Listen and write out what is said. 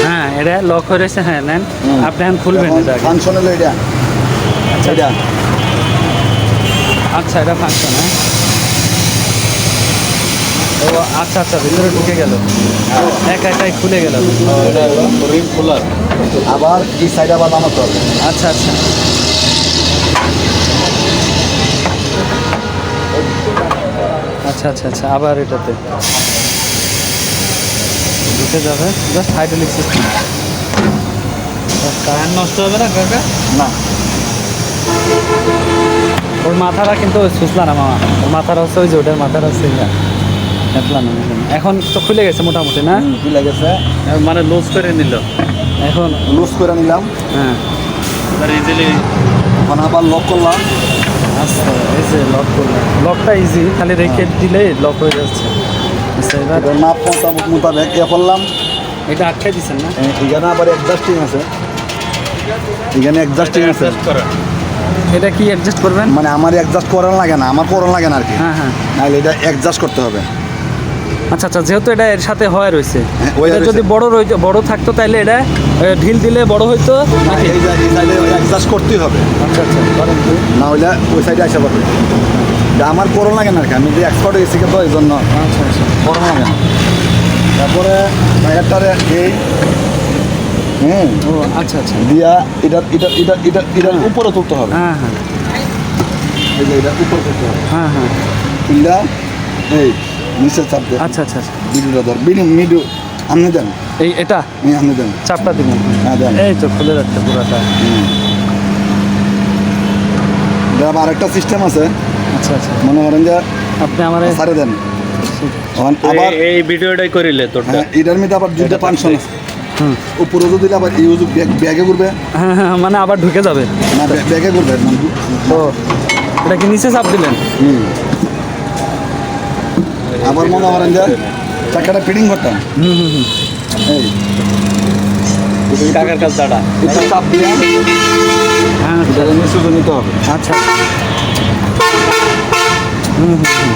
হ্যাঁ এটা লক হয়ে রয়েছে, হ্যাঁ নেন আপনি এখন খুলবেন এটা আগে। ফাংশন হলো এটা। আচ্ছা এটা আচ্ছা এটা ফাংশন, হ্যাঁ ও আচ্ছা আচ্ছা ভিতরে ঢুকে গেল, একা একাই খুলে গেল। এটা রিং খোলার। আবার এই সাইড আবার নামাতে হবে। আচ্ছা আচ্ছা আচ্ছা আচ্ছা আচ্ছা আবার এটাতে ঢুকে যাবে, জাস্ট হাইড্রোলিক সিস্টেম। কারেন্ট নষ্ট হবে না কাকা? না ওর মাথাটা কিন্তু সুসলা না মামা, ওর মাথাটা হচ্ছে ওই যে ওটার মাথাটা হচ্ছে দেখলাম না। এখন তো খুলে গেছে মোটামুটি না, খুলে গেছে, মানে লুজ করে নিল এখন। লুজ করে নিলাম। হ্যাঁ ইজিলি এখন আবার লক করলাম। আচ্ছা এই যে লক করলাম, লকটা ইজি, খালি রেখে দিলেই লক হয়ে যাচ্ছে। আচ্ছা এবার এবার মাপ মোতাবেক ইয়ে করলাম। এটা আটকে দিচ্ছেন না? এখানে আবার অ্যাডজাস্টিং আছে, এখানে অ্যাডজাস্টিং আছে। এটা কি অ্যাডজাস্ট করবেন? মানে আমার অ্যাডজাস্ট করার লাগে না, আমার করার লাগে না আর কি। হ্যাঁ হ্যাঁ নাহলে এটা অ্যাডজাস্ট করতে হবে। আচ্ছা আচ্ছা, যেহেতু এটা এর সাথে হয় রয়েছে, হ্যাঁ, ওই এটা রয়েছে। যদি বড় থাকতো তাহলে এটা ঢিল দিলে বড় হইতো নাকি? এই সাইডে অ্যাডজাস্ট করতেই হবে, আচ্ছা আচ্ছা করেন তো। না হলে ওই সাইডে আসা পারবে। এটা আমার করণ লাগে না আর কি, আমি যে এক্সপার্ট হয়েছি তো এই জন্য আচ্ছা আচ্ছা করণ লাগে না। তারপরে টায়ারটারে এই ও আচ্ছা আচ্ছা দিয়া এটার উপরে তুলতে হবে। হ্যাঁ হ্যাঁ এই যে এটার উপরে তুলতে হবে, হ্যাঁ হ্যাঁ তুললা এই নিচে চাপ দেয়। আচ্ছা আচ্ছা আচ্ছা ভিডিওটা ধর, মিডিও আপনি দেন, এটা আপনি দেন। চাপটা দিবেন, হ্যাঁ দেন। এই তো খুলে যাচ্ছে পুরাটা। এটা আবার আরেকটা সিস্টেম আছে, আচ্ছা আচ্ছা মনে করেন যে আপনি আমার সারে দেন। আবার এই ভিডিওটাই করিলে তোরটা। হ্যাঁ, এটার মধ্যে আবার দুইটা ফাংশন আছে। হুম উপরে যদি দিলে আবার ইউজ ব্যাগে ঘুরবে হ্যাঁ হ্যাঁ মানে আবার ঢুকে যাবে। না, ব্যাগে ঘুরবে মানে ও এটা কি নিচে চাপ দিলেন? হুম। আবার মনে করেন যে চাকাটা ফিটিং করতাম, হুম হুম হুম এই কাকার কাছে দাঁড়া। একটু চাপ দিয়ে হ্যাঁ এটা নিচে নিতে হবে। আচ্ছা হুম হুম হুম